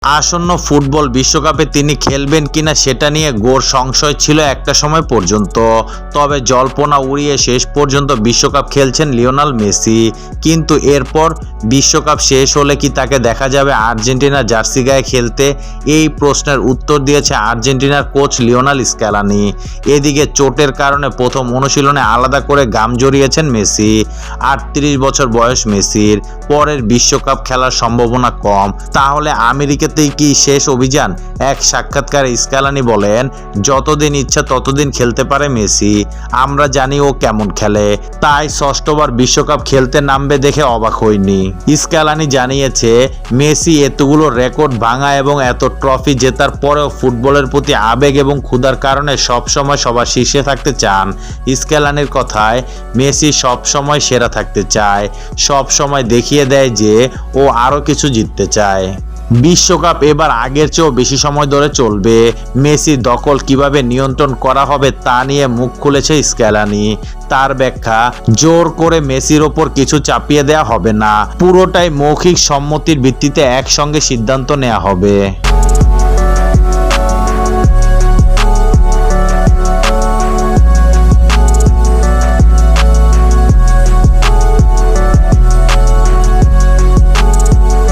আসন্ন ফুটবল বিশ্বকাপে তিনি খেলবেন কিনা সেটা নিয়ে ঘোর সংশয় ছিল একটা সময় পর্যন্ত। তবে জল্পনা উড়িয়ে শেষ পর্যন্ত বিশ্বকাপ খেলছেন লিওনেল মেসি। কিন্তু এরপর বিশ্বকাপ শেষ হলে কি তাকে দেখা যাবে আর্জেন্টিনার জার্সি গায়ে খেলতে? এই প্রশ্নের উত্তর দিয়েছে আর্জেন্টিনার কোচ লিওনেল স্ক্যালানি। এদিকে চোটের কারণে প্রথম অনুশীলনে আলাদা করে গাম জড়িয়েছেন মেসি। 38 বছর বয়স মেসির। পরের বিশ্বকাপ খেলার সম্ভাবনা কম। তাহলে আমেরিকাতেই কি শেষ অভিযান? এক সাক্ষাৎকারে স্ক্যালানি বলেন, যতদিন ইচ্ছা ততদিন খেলতে পারে মেসি। আমরা জানি ও কেমন খেলে, তাই ষষ্ঠবার বিশ্বকাপ খেলতে নামবে দেখে অবাক হইনি। স্ক্যালানি জানিয়েছে, মেসি এতগুলো রেকর্ড ভাঙা এবং এত ট্রফি জেতার পরেও ফুটবলের প্রতি আবেগ এবং ক্ষুধার কারণে সবসময় সবার শীর্ষে থাকতে চান। স্ক্যালানির কথায়, মেসি সবসময় সেরা থাকতে চায়, সব সময় দেখিয়ে দেয় যে ও আরও কিছু জিততে চায়। বিশ্বকাপ এবার আগের চেয়েও বেশি সময় ধরে চলবে। মেসি দখল কিভাবে নিয়ন্ত্রণ করা হবে তা নিয়ে মুখ খুলেছে স্ক্যালানি। তার ব্যাখ্যা, জোর করে মেসির ওপর কিছু চাপিয়ে দেওয়া হবে না, পুরোটাই মৌখিক সম্মতির ভিত্তিতে একসঙ্গে সিদ্ধান্ত নেওয়া হবে।